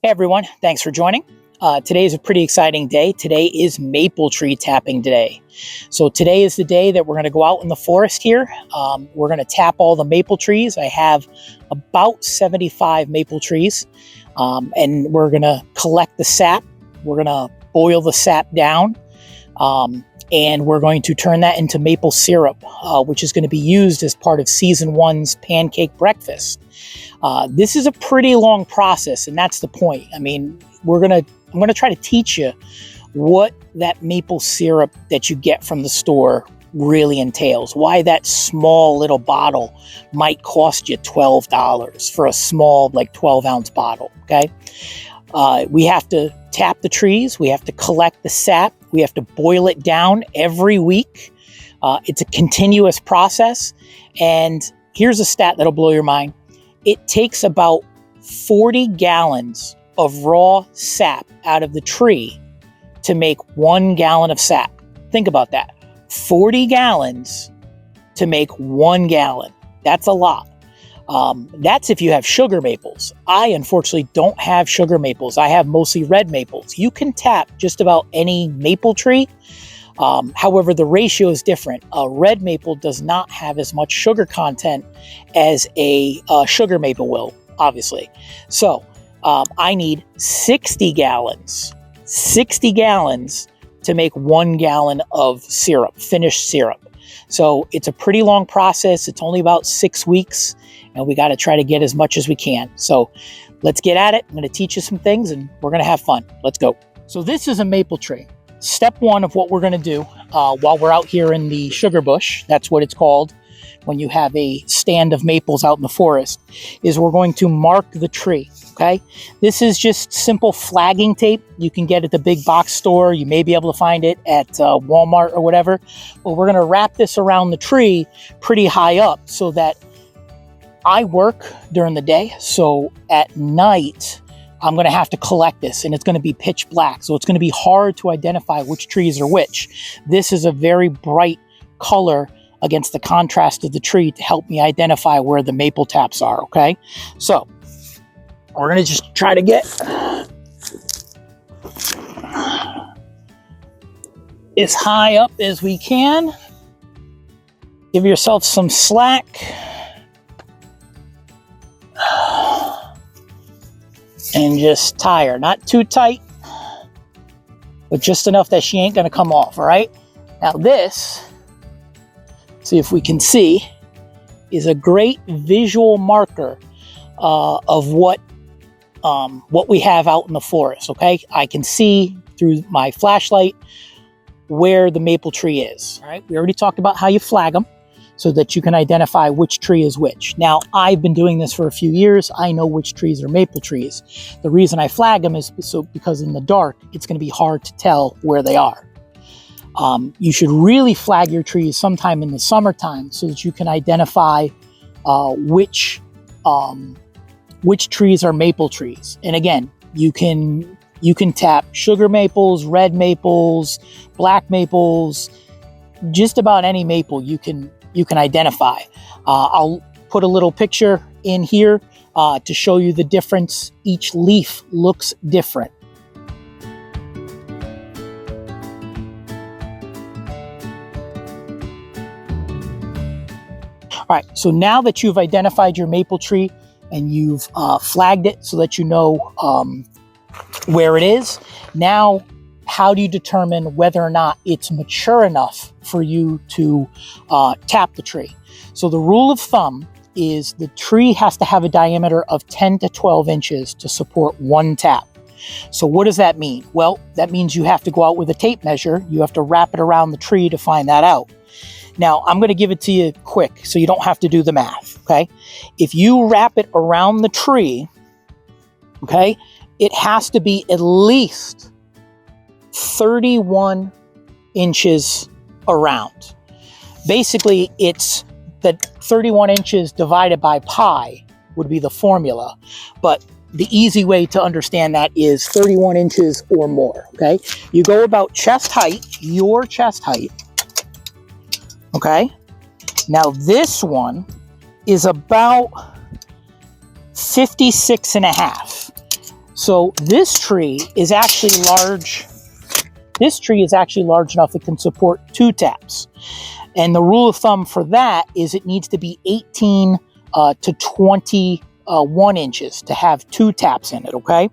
Hey everyone, thanks for joining. Today is a pretty exciting day. Today is maple tree tapping day. So today is the day that we're going to go out in the forest here. We're going to tap all the maple trees. I have about 75 maple trees, and we're going to collect the sap. We're going to boil the sap down, and we're going to turn that into maple syrup, which is going to be used as part of season one's Pancake Breakfast. This is a pretty long process, and that's the point. I mean, I'm gonna try to teach you what that maple syrup that you get from the store really entails. Why that small little bottle might cost you $12 for a small, like 12-ounce bottle. Okay, we have to tap the trees. We have to collect the sap. We have to boil it down every week. It's a continuous process, and here's a stat that'll blow your mind. It takes about 40 gallons of raw sap out of the tree to make 1 gallon of sap. Think about that. 40 gallons to make 1 gallon. That's a lot. That's if you have sugar maples. I unfortunately don't have sugar maples. I have mostly red maples. You can tap just about any maple tree. However, the ratio is different. A red maple does not have as much sugar content as a sugar maple will, obviously. So I need 60 gallons to make 1 gallon of syrup, finished syrup. So it's a pretty long process. It's only about 6 weeks, and we got to try to get as much as we can. So let's get at it. I'm going to teach you some things, and we're going to have fun. Let's go. So this is a maple tree. Step one of what we're going to do while we're out here in the sugar bush, that's what it's called when you have a stand of maples out in the forest, is we're going to mark the tree, okay? This is just simple flagging tape. You can get at the big box store. You may be able to find it at Walmart or whatever. But we're going to wrap this around the tree pretty high up so that I work during the day. So at night, I'm going to have to collect this, and it's going to be pitch black. So it's going to be hard to identify which trees are which. This is a very bright color against the contrast of the tree to help me identify where the maple taps are, okay? So we're going to just try to get as high up as we can. Give yourself some slack. And just tie her, not too tight, but just enough that she ain't gonna come off, all right? Now this, see if we can see, is a great visual marker of what we have out in the forest, okay? I can see through my flashlight where the maple tree is, all right? We already talked about how you flag them so that you can identify which tree is which. Now, I've been doing this for a few years. I know which trees are maple trees. The reason I flag them is because in the dark, it's gonna be hard to tell where they are. You should really flag your trees sometime in the summertime so that you can identify which trees are maple trees. And again, you can tap sugar maples, red maples, black maples, just about any maple you can identify. I'll put a little picture in here to show you the difference. Each leaf looks different. All right, so now that you've identified your maple tree and you've flagged it so that you know where it is, now how do you determine whether or not it's mature enough for you to tap the tree? So the rule of thumb is the tree has to have a diameter of 10 to 12 inches to support 1 tap. So what does that mean? Well, that means you have to go out with a tape measure. You have to wrap it around the tree to find that out. Now, I'm going to give it to you quick so you don't have to do the math, okay? If you wrap it around the tree, okay, it has to be at least 31 inches around. Basically, it's the 31 inches divided by pi would be the formula. But the easy way to understand that is 31 inches or more, okay? You go about chest height, your chest height, okay? Now this one is about 56 and a half. So this tree is actually large. This tree is actually large enough it can support 2 taps. And the rule of thumb for that is it needs to be 18 to 21 inches to have 2 taps in it, okay?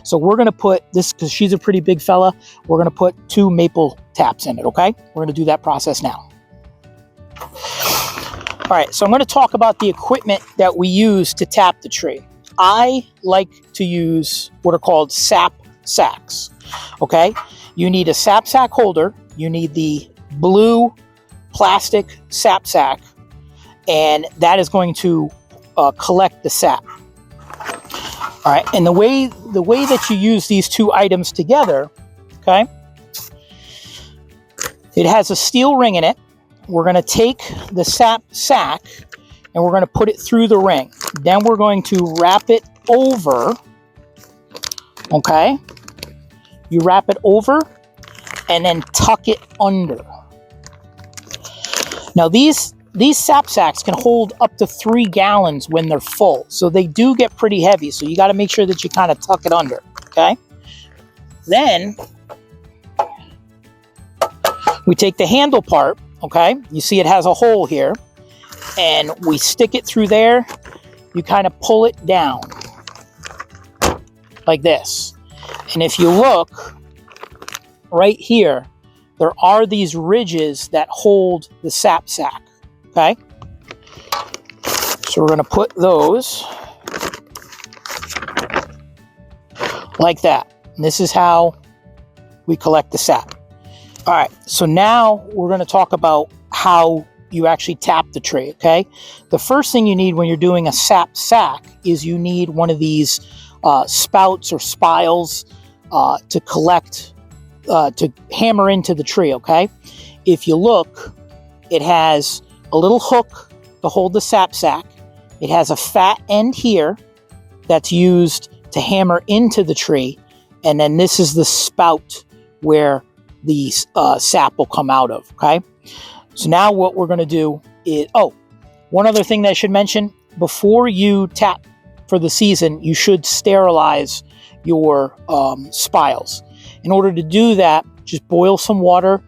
So we're gonna put this, because she's a pretty big fella, we're gonna put 2 maple taps in it, okay? We're gonna do that process now. All right, so I'm gonna talk about the equipment that we use to tap the tree. I like to use what are called sap sacks, okay? You need a sap sack holder, you need the blue plastic sap sack, and that is going to collect the sap. All right, and the way that you use these 2 items together, okay, it has a steel ring in it. We're going to take the sap sack and we're going to put it through the ring. Then we're going to wrap it over, okay? You wrap it over and then tuck it under. Now these sap sacks can hold up to 3 gallons when they're full. So they do get pretty heavy. So you got to make sure that you kind of tuck it under, okay? Then we take the handle part, okay? You see it has a hole here. And we stick it through there. You kind of pull it down like this. And if you look right here, there are these ridges that hold the sap sack, okay? So we're going to put those like that. And this is how we collect the sap. All right, so now we're going to talk about how you actually tap the tree, okay? The first thing you need when you're doing a sap sack is you need one of these spouts or spiles to collect, to hammer into the tree, okay? If you look, it has a little hook to hold the sap sack. It has a fat end here that's used to hammer into the tree. And then this is the spout where the sap will come out of, okay? So now what we're going to do is, one other thing that I should mention, before you tap for the season, you should sterilize your spiles. In order to do that, just boil some water,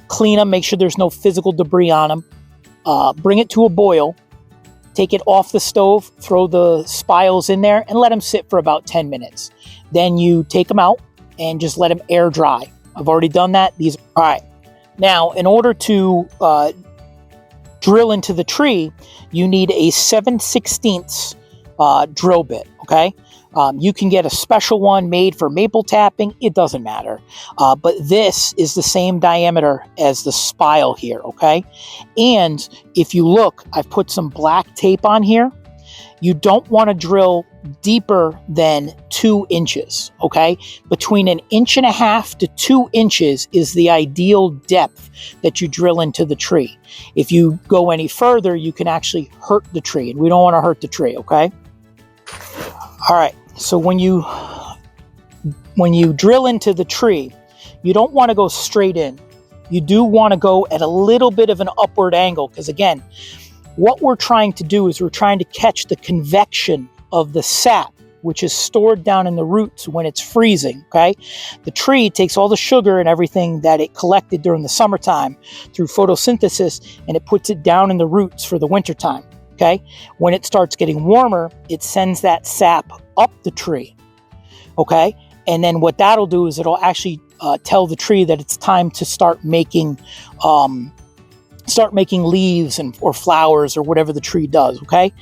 clean them, make sure there's no physical debris on them, bring it to a boil, take it off the stove, throw the spiles in there, and let them sit for about 10 minutes. Then you take them out and just let them air dry. I've already done that. All right. Now, in order to drill into the tree, you need a 7/16 drill bit, okay? You can get a special one made for maple tapping. It doesn't matter. But this is the same diameter as the spile here, okay? And if you look, I've put some black tape on here. You don't want to drill deeper than 2 inches, okay? Between 1.5 inches to 2 inches is the ideal depth that you drill into the tree. If you go any further, you can actually hurt the tree, and we don't want to hurt the tree, okay? All right, so when you drill into the tree, you don't want to go straight in. You do want to go at a little bit of an upward angle, because again, what we're trying to do is we're trying to catch the convection of the sap, which is stored down in the roots when it's freezing, okay? The tree takes all the sugar and everything that it collected during the summertime through photosynthesis, and it puts it down in the roots for the wintertime, okay? When it starts getting warmer, it sends that sap up the tree, okay? And then what that'll do is it'll actually tell the tree that it's time to start making leaves or flowers or whatever the tree does, okay?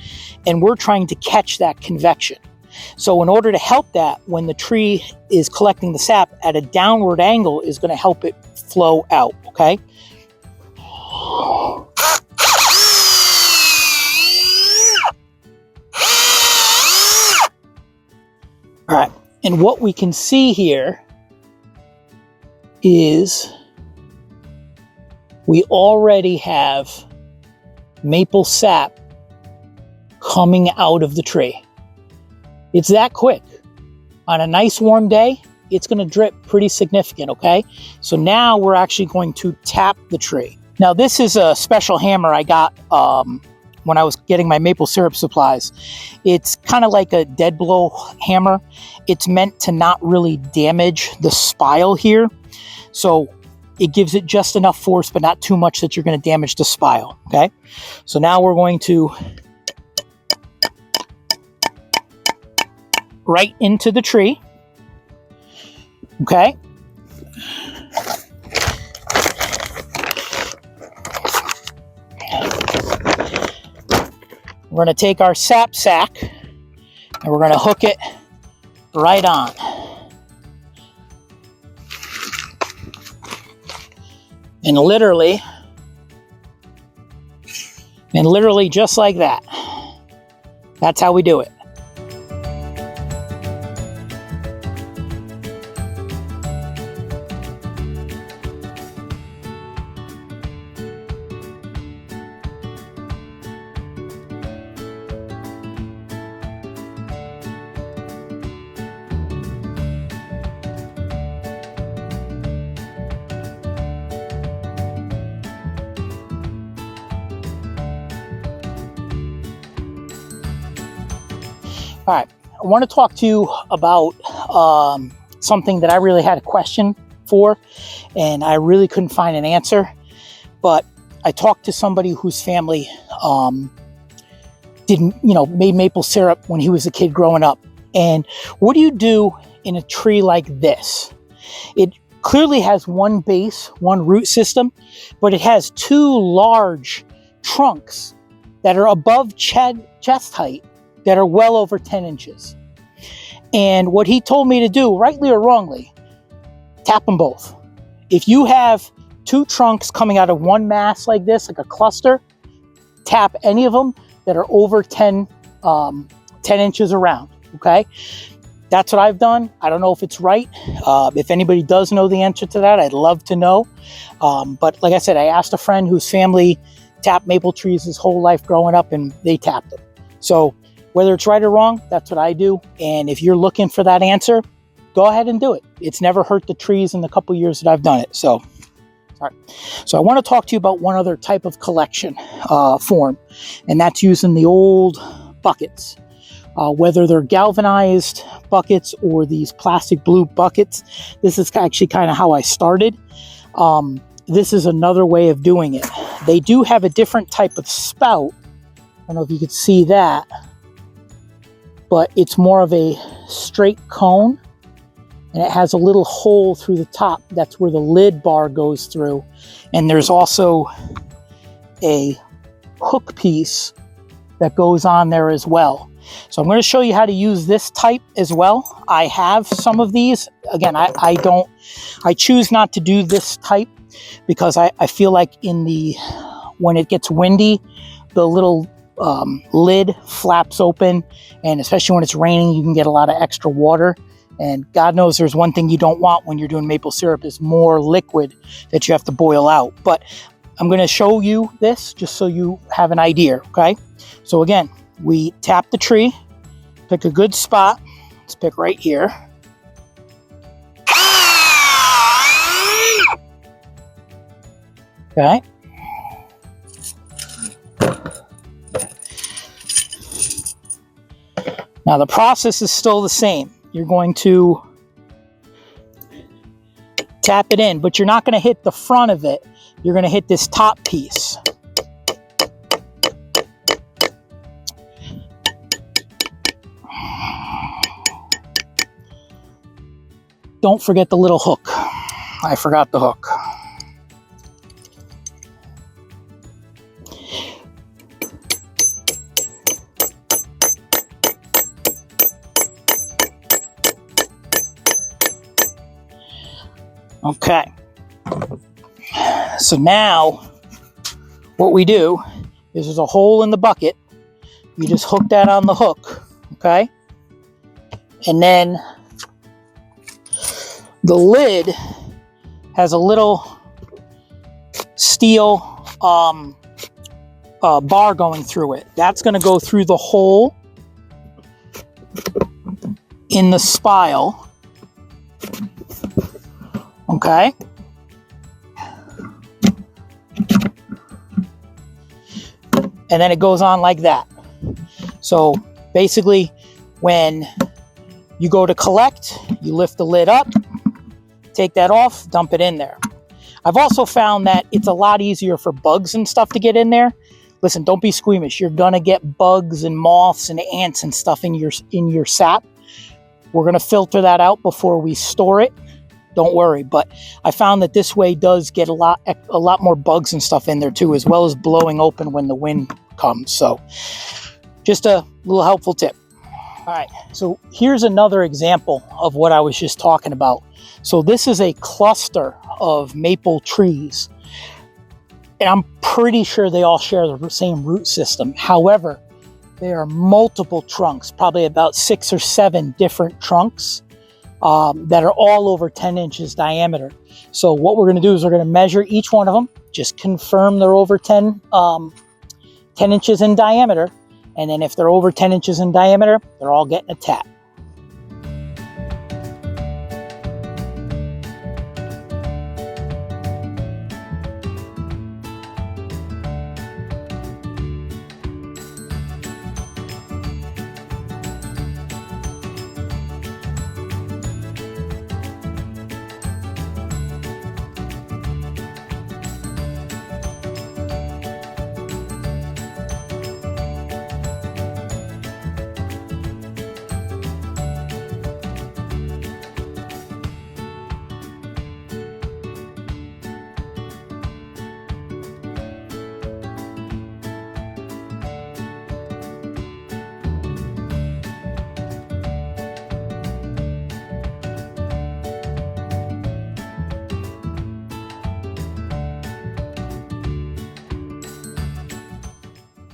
And we're trying to catch that convection. So in order to help that, when the tree is collecting the sap at a downward angle is going to help it flow out, okay? All right, and what we can see here is we already have maple sap coming out of the tree. It's that quick. On a nice warm day, it's going to drip pretty significant, okay? So now we're actually going to tap the tree. Now this is a special hammer I got when I was getting my maple syrup supplies. It's kind of like a dead blow hammer. It's meant to not really damage the spile here. So it gives it just enough force, but not too much that you're going to damage the spile. Okay. So now we're going to right into the tree. Okay. We're going to take our sap sack and we're going to hook it right on. And literally just like that. That's how we do it. All right, I want to talk to you about something that I really had a question for, and I really couldn't find an answer. But I talked to somebody whose family made maple syrup when he was a kid growing up. And what do you do in a tree like this? It clearly has one base, one root system, but it has two large trunks that are above chest height, that are well over 10 inches. And what he told me to do, rightly or wrongly, tap them both. If you have two trunks coming out of one mass like this, like a cluster, tap any of them that are over 10 inches around, okay? That's what I've done. I don't know if it's right. If anybody does know the answer to that, I'd love to know. But like I said, I asked a friend whose family tapped maple trees his whole life growing up, and they tapped them. So whether it's right or wrong, that's what I do. And if you're looking for that answer, go ahead and do it. It's never hurt the trees in the couple years that I've done it. So I want to talk to you about one other type of collection form, and that's using the old buckets. Whether they're galvanized buckets or these plastic blue buckets, this is actually kind of how I started. This is another way of doing it. They do have a different type of spout. I don't know if you could see that, but it's more of a straight cone, and it has a little hole through the top. That's where the lid bar goes through. And there's also a hook piece that goes on there as well. So I'm going to show you how to use this type as well. I have some of these. Again, I choose not to do this type because I feel like when it gets windy, the little lid flaps open, and especially when it's raining, you can get a lot of extra water. And God knows there's one thing you don't want when you're doing maple syrup is more liquid that you have to boil out. But I'm going to show you this just so you have an idea, okay? So again, we tap the tree, pick a good spot. Let's pick right here. Okay. Now the process is still the same. You're going to tap it in, but you're not going to hit the front of it. You're going to hit this top piece. Don't forget the little hook. I forgot the hook. Okay, so now what we do is there's a hole in the bucket. You just hook that on the hook, okay? And then the lid has a little steel bar going through it. That's going to go through the hole in the spile. Okay. and then it goes on like that. So basically, when you go to collect, you lift the lid up, take that off, dump it in there. I've also found that it's a lot easier for bugs and stuff to get in there. Listen, don't be squeamish. You're gonna get bugs and moths and ants and stuff in your sap. We're gonna filter that out before we store it. Don't worry. But I found that this way does get a lot more bugs and stuff in there too, as well as blowing open when the wind comes. So just a little helpful tip. All right, so here's another example of what I was just talking about. So this is a cluster of maple trees, and I'm pretty sure they all share the same root system. However, there are multiple trunks, probably about 6 or 7 different trunks that are all over 10 inches diameter. So what we're going to do is we're going to measure each one of them, just confirm they're over 10 inches in diameter. And then if they're over 10 inches in diameter, they're all getting a tap.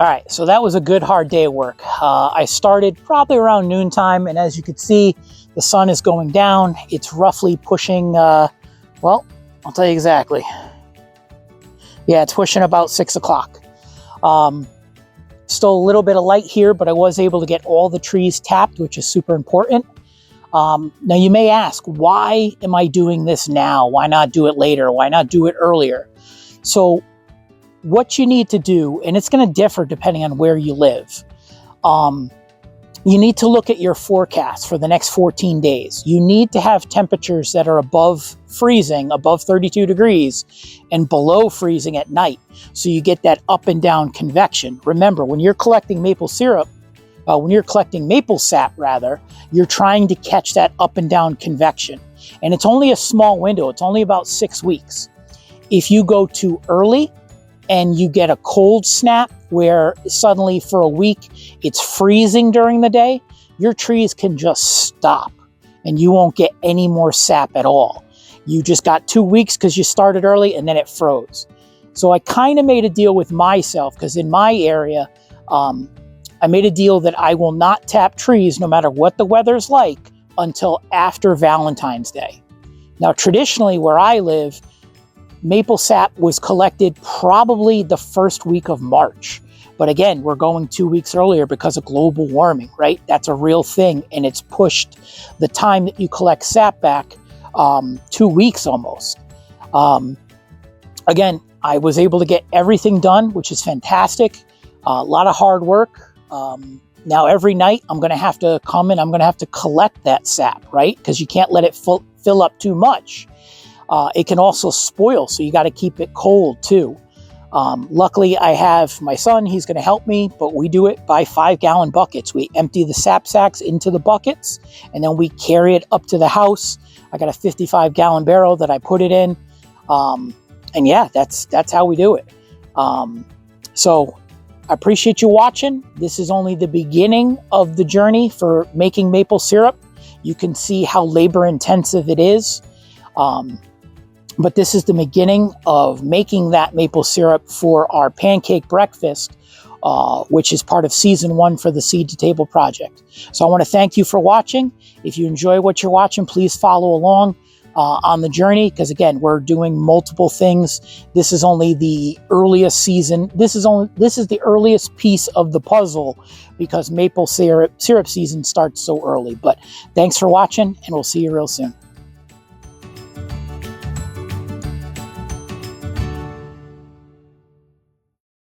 All right, so that was a good hard day of work. I started probably around noontime, and as you can see, the sun is going down. It's roughly pushing, well, I'll tell you exactly. Yeah, it's pushing about 6 o'clock. Still a little bit of light here, but I was able to get all the trees tapped, which is super important. Now you may ask, why am I doing this now? Why not do it later? Why not do it earlier? So what you need to do, and it's going to differ depending on where you live, you need to look at your forecast for the next 14 days. You need to have temperatures that are above freezing, above 32 degrees, and below freezing at night. So you get that up and down convection. Remember, when you're collecting maple syrup, when you're collecting maple sap rather, you're trying to catch that up and down convection. And it's only a small window. It's only about 6 weeks. If you go too early, and you get a cold snap where suddenly for a week it's freezing during the day, your trees can just stop and you won't get any more sap at all. You just got 2 weeks because you started early and then it froze. So I kind of made a deal with myself, because in my area, I made a deal that I will not tap trees no matter what the weather's like until after Valentine's Day. Now, traditionally where I live, maple sap was collected probably the first week of March. But again, we're going 2 weeks earlier because of global warming, right? That's a real thing. And it's pushed the time that you collect sap back 2 weeks almost. Again, I was able to get everything done, which is fantastic. A lot of hard work. Now every night I'm going to have to come and I'm going to have to collect that sap, right? Because you can't let it fill up too much. It can also spoil, so you got to keep it cold too. Luckily, I have my son. He's going to help me, but we do it by 5-gallon buckets. We empty the sap sacks into the buckets, and then we carry it up to the house. I got a 55-gallon barrel that I put it in, and yeah, that's how we do it. So I appreciate you watching. This is only the beginning of the journey for making maple syrup. You can see how labor-intensive it is. But this is the beginning of making that maple syrup for our Pancake Breakfast, which is part of season 1 for the Seed to Table project. So I want to thank you for watching. If you enjoy what you're watching, please follow along on the journey, because again, we're doing multiple things. This is only the earliest season. This is the earliest piece of the puzzle, because maple syrup season starts so early. But thanks for watching, and we'll see you real soon.